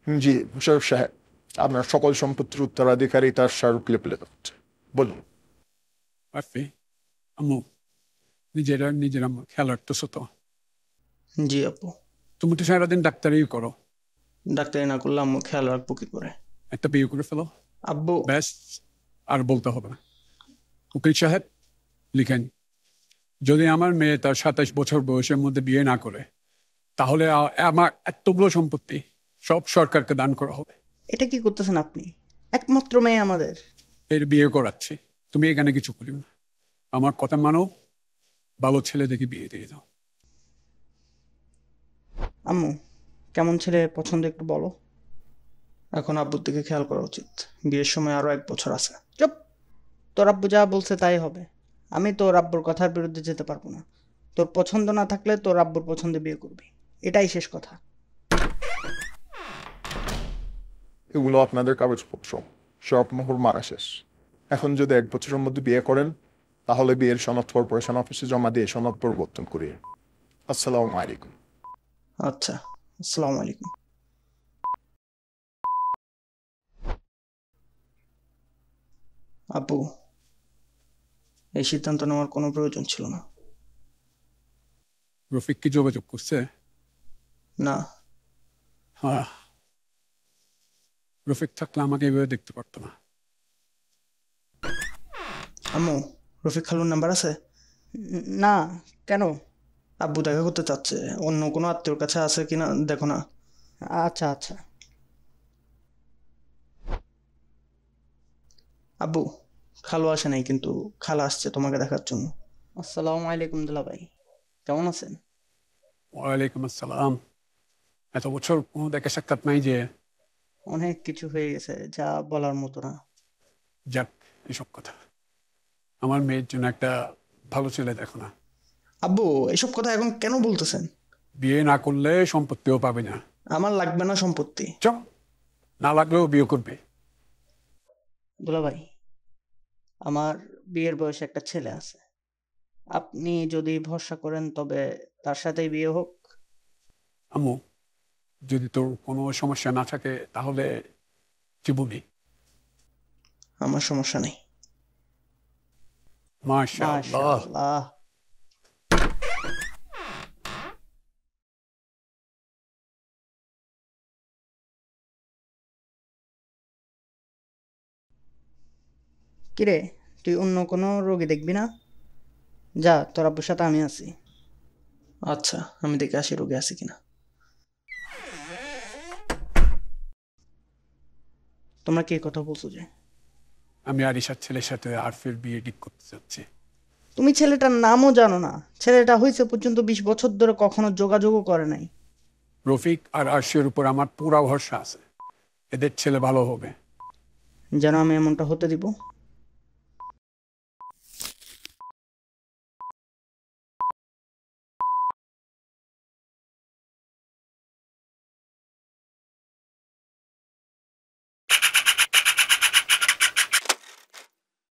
জি, মুশাররফ সাহেব, আপনার সকল সম্পত্তির উত্তরাধিকারী তার স্বরূপলিপি হচ্ছে। বলুন। আরফি, আম্মু, নিজের আম্মু খেয়াল রাখতেছো তো? জি আপু। তুমি তো সারাদিন ডাক্তারি করো, ডাক্তারি না করলে আম্মু খেয়াল রাখবো কি করে? একটা বিয়ে করে ফেলো, আব্বু। ব্যাস, আর বলতে হবে না। উকিল সাহেব লিখেন, যদি আমার মেয়ে তার 27 বছর বয়সের মধ্যে বিয়ে না করে, তাহলে আমার এতগুলো সম্পত্তি সব সরকারকে দান করা হবে। এটা কি করতেছেন আপনি? একমাত্র মেয়ে আমাদের। এর বিয়ে করাচ্ছি, তুমি এখানে কিছু করিও না। আমার কথা মানো, ভালো ছেলে দেখে বিয়ে দিয়ে দাও। আম্মু, কেমন ছেলে পছন্দ একটু বলো। এখন আব্বুর দিকে খেয়াল করা উচিত, বিয়ের সময় আরো 1 বছর আছে। চুপ! তোর আব্বু যা বলছে তাই হবে। আমি তোর আব্বুর কথার বিরুদ্ধে যেতে পারবো না। তোর পছন্দ না থাকলে তোর আব্বুর পছন্দে বিয়ে করবি, এটাই শেষ কথা। এগুলো আপনাদের কাগজপত্র, সব মোহর মারা শেষ। এখন যদি 1 বছরের মধ্যে বিয়ে করেন, তাহলে বিয়ের সনদ কর্পোরেশন অফিসে জমা দিয়ে সনদ পরিবর্তন করিয়ে। আসসালামু আলাইকুম। আচ্ছা, আসসালামু আলাইকুম। আপু, এই সিদ্ধান্ত নেওয়ার কোনো প্রয়োজন ছিল না। রফিক কি যোগাযোগ করছে? না। হ্যাঁ, রফিক থাকলে আমাকে এভাবে দেখতে পারতো না। আম্মু, রফিক খালুর নাম্বার আছে? না, কেন? আব্বু দেখা করতে চাচ্ছে, অন্য কোনো আত্মীয়র কাছে আছে কিনা দেখো না। আচ্ছা আচ্ছা। আব্বু, খালু আসে নাই, কিন্তু খালা আসছে তোমাকে দেখার জন্য। আসসালামু আলাইকুম দুলাভাই, কেমন আছেন? ওয়ালাইকুম আসসালাম। এত বছর কোনো দেখা সাক্ষাৎ নাই যে? অনেক কিছু হয়ে গেছে যা বলার মতো না। যাক, এসব কথা। আমার মেয়ের জন্য একটা ভালো ছেলে দেখো না। আব্বু, এসব কথা এখন কেন বলতেছেন? বিয়ে না করলে সম্পত্তিও পাবে না। আমার লাগবে না সম্পত্তি। না লাগলেও বিয়ে করবে। দুলাভাই, আমার বিয়ের বয়সে একটা ছেলে আছে। আপনি যদি ভরসা করেন তবে তার সাথেই বিয়ে হোক। আম্মু, যদি তোর কোনো সমস্যা না থাকে তাহলে জীবনী। আমার সমস্যা নেই। মাশাআল্লাহ। মাশাআল্লাহ। কিরে, তুই অন্য কোনো রোগী দেখবি না? যা, তোর আব্বুর সাথে আমি আছি। আচ্ছা, আমি দেখে আসি রোগী আছে কিনা। তোমরা কি কথা বলছো যে? আমি আরিশার ছেলের সাথে আরফির বিয়ে ঠিক করতে চাচ্ছি। তুমি ছেলেটার নামও জানো না। ছেলেটা হয়েছে পর্যন্ত 20 বছর ধরে কখনো যোগাযোগও করে নাই। রফিক আর আরশের উপর আমার পুরা ভরসা আছে, এদের ছেলে ভালো হবে। যেন আমি এমনটা হতে দিব?